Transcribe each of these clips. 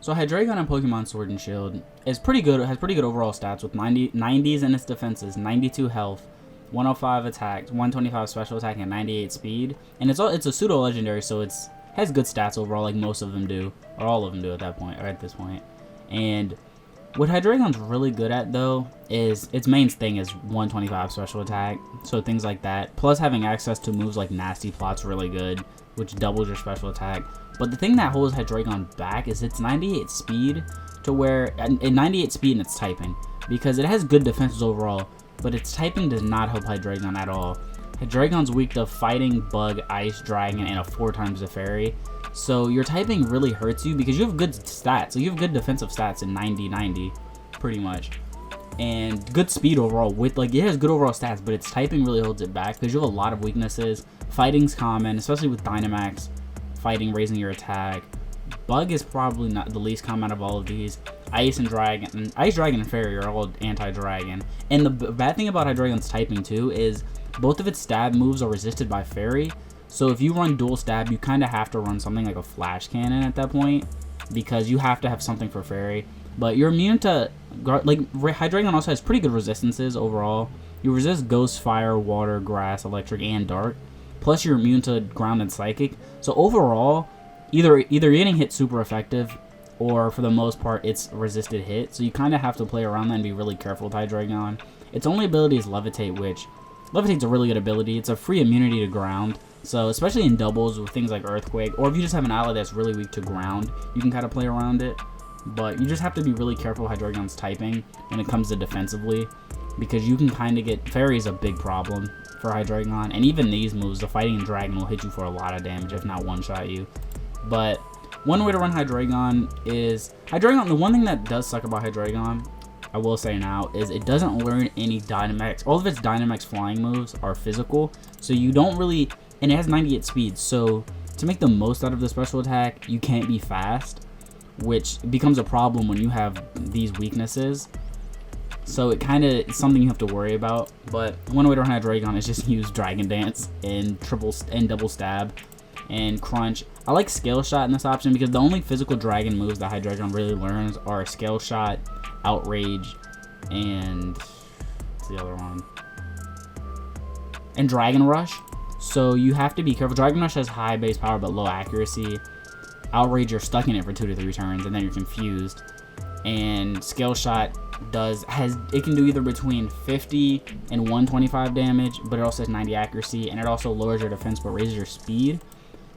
So Hydreigon in Pokemon Sword and Shield is pretty good. It has pretty good overall stats with 90s in its defenses, 92 health, 105 attack, 125 special attack, and 98 speed. And it's a pseudo legendary, so it's has good stats overall, like most of them do, or all of them do at that point, or at this point. And what Hydreigon's really good at though is its main thing is 125 special attack, so things like that. Plus having access to moves like Nasty Plot's really good, which doubles your special attack. But the thing that holds Hydreigon back is its 98 speed, to where and 98 speed in its typing, because it has good defenses overall, but its typing does not help Hydreigon at all. Hydreigon's weak to Fighting, Bug, Ice, Dragon, and a 4x the Fairy. So your typing really hurts you because you have good stats. So you have good defensive stats in 90-90, pretty much. And good speed overall. With like, it has good overall stats, but its typing really holds it back because you have a lot of weaknesses. Fighting's common, especially with Dynamax. Fighting, raising your attack. Bug is probably not the least common out of all of these. Ice, Dragon, and Fairy are all anti-Dragon. And the bad thing about Hydreigon's typing too is both of its stab moves are resisted by Fairy. So if you run dual stab, you kind of have to run something like a Flash Cannon at that point, because you have to have something for Fairy. But you're immune to, like, Hydreigon also has pretty good resistances overall. You resist Ghost, Fire, Water, Grass, Electric, and Dark. Plus you're immune to Ground and Psychic. So overall, either you're getting hit super effective, or for the most part, it's resisted hit. So you kind of have to play around that and be really careful with Hydreigon. Its only ability is Levitate, which Levitate's a really good ability. It's a free immunity to ground. So especially in doubles with things like Earthquake, or if you just have an ally that's really weak to ground, you can kind of play around it. But you just have to be really careful with Hydreigon's typing when it comes to defensively, because you can kind of get... Fairy is a big problem for Hydreigon, and even these moves, the Fighting and Dragon, will hit you for a lot of damage, if not one-shot you. But one way to run Hydreigon is... Hydreigon, the one thing that does suck about Hydreigon, I will say now, is it doesn't learn any Dynamax. All of its Dynamax flying moves are physical, so you don't really... And it has 98 speed, so to make the most out of the special attack, you can't be fast, which becomes a problem when you have these weaknesses. So it kind of is something you have to worry about. But one way to run Hydreigon is just use Dragon Dance and double stab and Crunch. I like Scale Shot in this option because the only physical dragon moves that Hydreigon really learns are Scale Shot, Outrage, and what's the other one? And Dragon Rush. So you have to be careful. Dragon Rush has high base power but low accuracy. Outrage, you're stuck in it for 2 to 3 turns and then you're confused. And Scale Shot it can do either between 50 and 125 damage, but it also has 90 accuracy, and it also lowers your defense but raises your speed.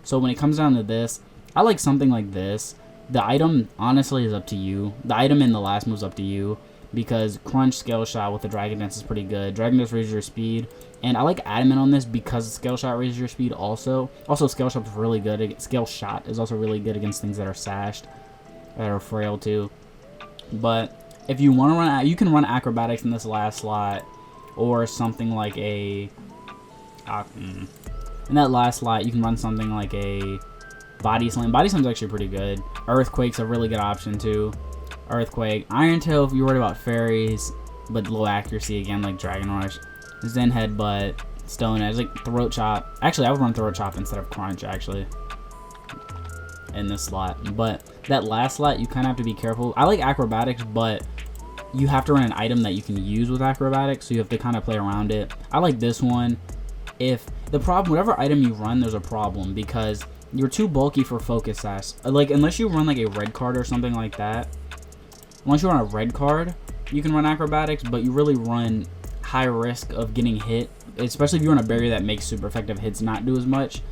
So when it comes down to this, I like something like this. The item honestly is up to you. The item in the last move is up to you, because Crunch, Scale Shot with the Dragon Dance is pretty good. Dragon Dance raises your speed, and I like Adamant on this because Scale Shot raises your speed also. Also, Scale Shot is really good. Scale Shot is also really good against things that are sashed, that are frail too. But if you want to run, you can run Acrobatics in this last slot, or something like a... in that last slot, you can run something like a Body Slam. Body Slam's actually pretty good. Earthquake's a really good option too. Earthquake. Iron Tail if you're worried about fairies, but low accuracy again, like Dragon Rush. Zen Headbutt. Stone Edge. Like Throat Chop. Actually, I would run Throat Chop instead of Crunch, actually, in this slot. But that last slot, you kind of have to be careful. I like Acrobatics, but you have to run an item that you can use with Acrobatics, so you have to kind of play around it. I like this one. If the problem, whatever item you run, there's a problem, because you're too bulky for Focus Sash. Like, unless you run like a red card or something like that. Once you run a red card, you can run Acrobatics, but you really run high risk of getting hit, especially if you run a barrier that makes super effective hits not do as much.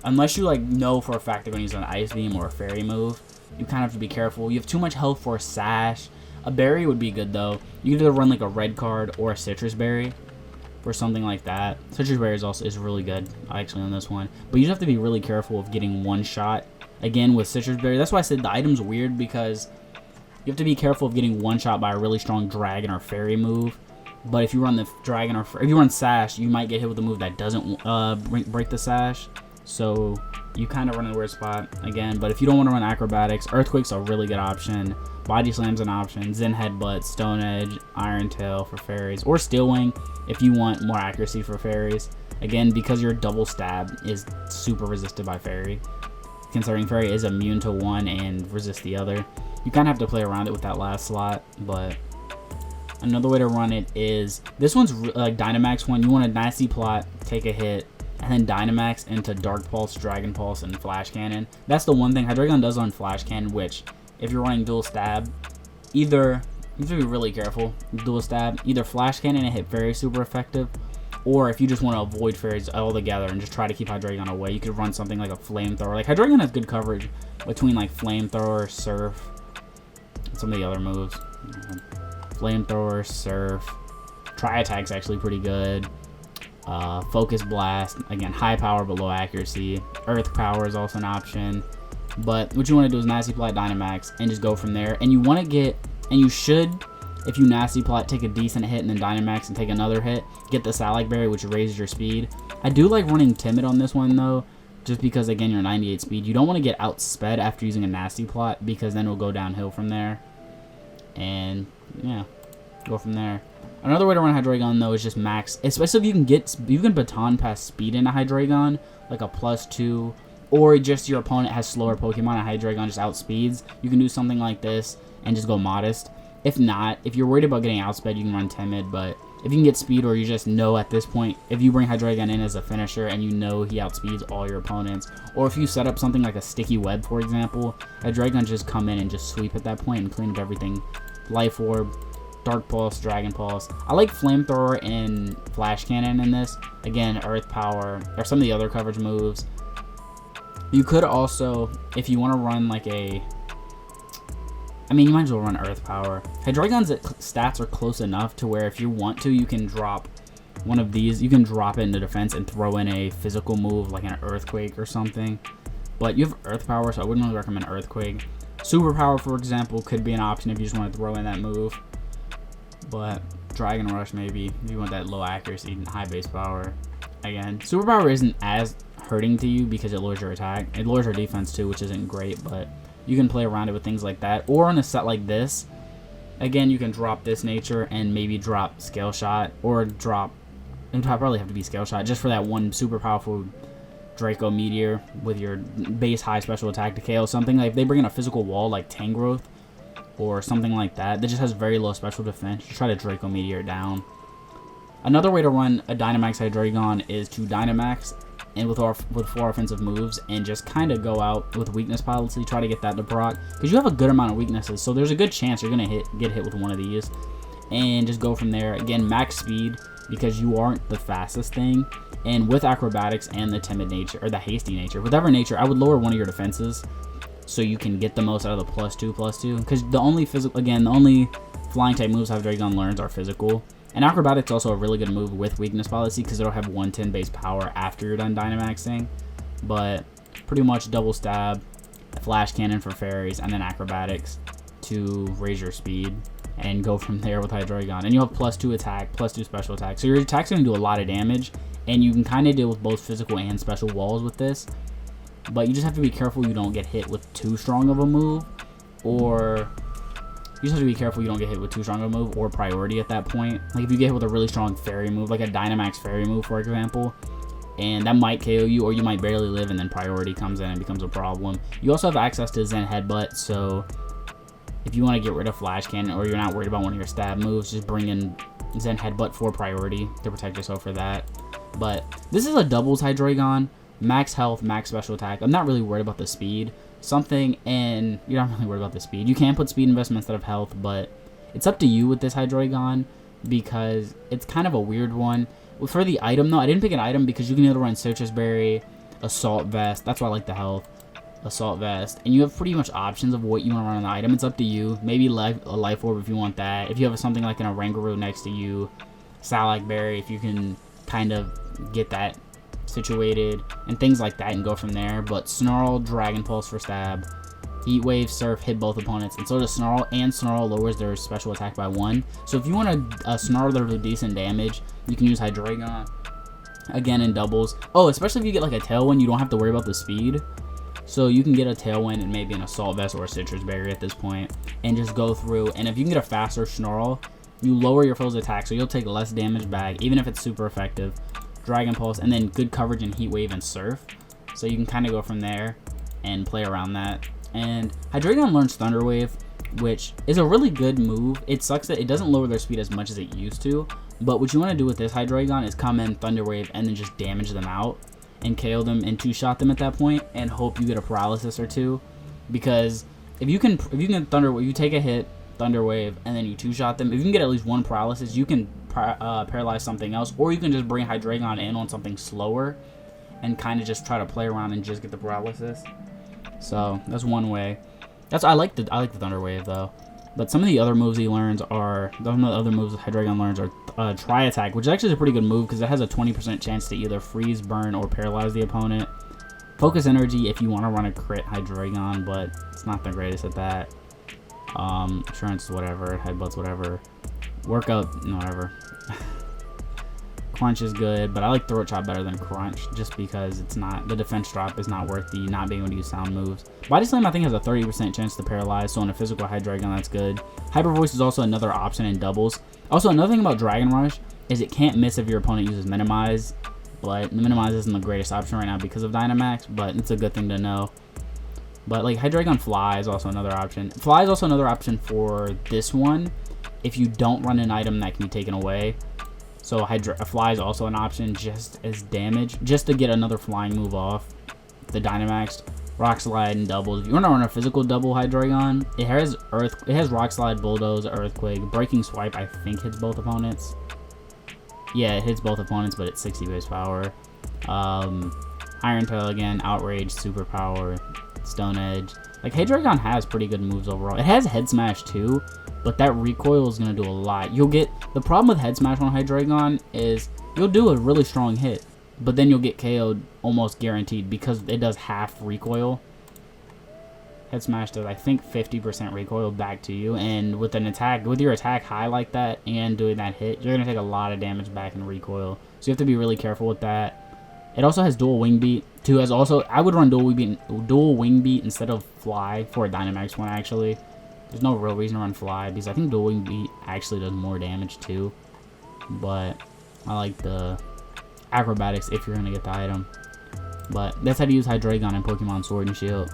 Unless you like know for a fact they're going to use an Ice Beam or a Fairy move, you kind of have to be careful. You have too much health for a Sash. A Berry would be good though. You could either run like a red card or a Citrus Berry for something like that. Citrus Berry is really good actually on this one, but you just have to be really careful of getting one shot again with Citrus Berry. That's why I said the item's weird, because you have to be careful of getting one shot by a really strong Dragon or Fairy move. But if you run the Dragon or if you run Sash, you might get hit with a move that doesn't break the Sash. So you kind of run in a weird spot again. But if you don't want to run Acrobatics, Earthquake's a really good option. Body Slam's an option. Zen Headbutt, Stone Edge, Iron Tail for fairies, or Steel Wing if you want more accuracy for fairies. Again, because your double stab is super resisted by fairy. considering Fairy is immune to one and resist the other. You kind of have to play around it with that last slot, but another way to run it is, this one's like Dynamax one. You want a Nasty Plot, take a hit, and then Dynamax into Dark Pulse, Dragon Pulse, and Flash Cannon. That's the one thing Hydreigon does on Flash Cannon, which, if you're running Dual Stab, either, you have to be really careful, Dual Stab, either Flash Cannon and hit Fairy super effective, or if you just want to avoid Fairies altogether and just try to keep Hydreigon away, you could run something like a Flamethrower. Like, Hydreigon has good coverage between, like, Flamethrower, Surf, and some of the other moves. Flamethrower, Surf, Tri-Attack's actually pretty good. Focus Blast, again, high power but low accuracy. Earth Power is also an option. But what you want to do is Nasty Plot, Dynamax, and just go from there. And you want to get, and you should, if you Nasty Plot, take a decent hit and then Dynamax and take another hit, get the Salac Berry, which raises your speed. I do like running Timid on this one, though, just because, again, you're 98 speed. You don't want to get outsped after using a Nasty Plot, because then it'll go downhill from there. And, yeah, go from there. Another way to run Hydreigon, though, is just max, especially if you can Baton Pass speed into Hydreigon, like a +2, or just your opponent has slower Pokemon and Hydreigon just outspeeds. You can do something like this and just go Modest. If not, if you're worried about getting outsped, you can run Timid, but if you can get speed, or you just know at this point, if you bring Hydreigon in as a finisher and you know he outspeeds all your opponents, or if you set up something like a Sticky Web, for example, Hydreigon just come in and just sweep at that point and clean up everything. Life Orb, Dark Pulse, Dragon Pulse. I like Flamethrower and Flash Cannon in this. Again, Earth Power, or some of the other coverage moves. You could also, if you want to run like a, I mean, you might as well run Earth Power. Hydreigon's stats are close enough to where if you want to, you can drop one of these. You can drop it into defense and throw in a physical move like an Earthquake or something. But you have Earth Power, so I wouldn't really recommend Earthquake. Super Power, for example, could be an option if you just want to throw in that move. But Dragon Rush, maybe, if you want that low accuracy and high base power. Again, Super Power isn't as hurting to you because it lowers your attack. It lowers your defense too, which isn't great, but you can play around it with things like that. Or on a set like this, again, you can drop this nature and maybe drop Scale Shot, or drop, it'd probably have to be Scale Shot, just for that one super powerful Draco Meteor with your base high special attack to KO something. Like if they bring in a physical wall like Tangrowth or something like that just has very low special defense, just try to Draco Meteor down. Another way to run a Dynamax Hydreigon is to Dynamax and with 4 offensive moves and just kind of go out with Weakness Policy, try to get that to proc, because you have a good amount of weaknesses, so there's a good chance you're gonna get hit with one of these, and just go from there. Again, max speed, because you aren't the fastest thing, and with Acrobatics and the Timid nature, or the Hasty nature, whatever nature, I would lower one of your defenses so you can get the most out of the +2/+2, because the only the only flying type moves Hydreigon learns are physical. And Acrobatics is also a really good move with Weakness Policy, because it'll have 110 base power after you're done Dynamaxing. But pretty much double stab, Flash Cannon for Fairies, and then Acrobatics to raise your speed, and go from there with Hydreigon. And you'll have +2 attack, +2 special attack. So your attack's going to do a lot of damage, and you can kind of deal with both physical and special walls with this. But you just have to be careful you don't get hit with too strong of a move, or you just have to be careful you don't get hit with too strong of a move or priority at that point. Like if you get hit with a really strong Fairy move, like a Dynamax Fairy move, for example, and that might KO you, or you might barely live, and then priority comes in and becomes a problem. You also have access to Zen Headbutt, so if you want to get rid of Flash Cannon, or you're not worried about one of your stab moves, just bring in Zen Headbutt for priority to protect yourself for that. But this is a doubles Hydreigon, max health, max special attack. I'm not really worried about the speed. And you're not really worried about the speed. You can put speed investment instead of health, but it's up to you with this Hydreigon, because it's kind of a weird one. For the item, though, I didn't pick an item because you can either run Citrus Berry, Assault Vest, that's why I like the health, Assault Vest, and you have pretty much options of what you want to run on the item. It's up to you. Maybe a Life Orb if you want that. If you have something like an Oranguru next to you, Salac Berry, if you can kind of get that situated, and things like that, and go from there. But Snarl, Dragon Pulse for stab, Heat Wave, Surf hit both opponents, and so does Snarl, and Snarl lowers their special attack by 1. So if you want a Snarl that will do decent damage, you can use Hydreigon again in doubles. Oh, especially if you get like a Tailwind, you don't have to worry about the speed, so you can get a Tailwind and maybe an Assault Vest or a Citrus Berry at this point, and just go through. And if you can get a faster Snarl, you lower your foe's attack, so you'll take less damage back, even if it's super effective. Dragon Pulse, and then good coverage in Heat Wave and Surf, so you can kind of go from there. and play around that. And Hydreigon learns Thunder Wave, which is a really good move. It sucks that it doesn't lower their speed as much as it used to, but what you want to do with this Hydreigon is come in, Thunder Wave, and then just damage them out and KO them and two-shot them at that point, and hope you get a paralysis or two. Because if you can Thunder Wave, you take a hit, Thunder Wave, and then you two-shot them. If you can get at least one paralysis, you can paralyze something else, or you can just bring Hydreigon in on something slower and kind of just try to play around and just get the paralysis. So that's one way. I like the Thunder Wave though. But some of the other moves he learns are Hydreigon learns are Tri Attack, which is actually a pretty good move because it has a 20% chance to either freeze, burn, or paralyze the opponent. Focus Energy if you want to run a crit Hydreigon, but it's not the greatest at that. Assurance, whatever. Headbutts, whatever. Workout, whatever. Crunch is good, but I like Throat Chop better than Crunch just because it's not, the defense drop is not worth the not being able to use sound moves. Body Slam I think has a 30% chance to paralyze, so on a physical Hydreigon that's good. Hyper Voice is also another option in doubles. Also, another thing about Dragon Rush is it can't miss if your opponent uses Minimize, but Minimize isn't the greatest option right now because of Dynamax, but it's a good thing to know. But like Hydreigon Fly is also another option. Fly is also another option for this one if you don't run an item that can be taken away. So Fly is also an option just as damage, just to get another flying move off the Dynamax. Rock Slide and doubles. If you want to run a physical double Hydreigon, it has Rock Slide, Bulldoze, Earthquake, Breaking Swipe. I think hits both opponents. Yeah, it hits both opponents, but it's 60 base power. Iron Tail again, Outrage, Superpower, Stone Edge. Like Hydreigon has pretty good moves overall. It has Head Smash too, but that recoil is going to do a lot. The problem with Head Smash on Hydreigon is you'll do a really strong hit, but then you'll get KO'd almost guaranteed because it does half recoil. Head Smash does, I think, 50% recoil back to you, and with your attack high like that and doing that hit, you're going to take a lot of damage back in recoil. So you have to be really careful with that. It also has Dual Wing Beat too. I would run Dual Wing Beat instead of Fly for a Dynamax one actually. There's no real reason to run Fly because I think Dual Wing Beat actually does more damage too. But I like the Acrobatics if you're going to get the item. But that's how to use Hydreigon in Pokemon Sword and Shield.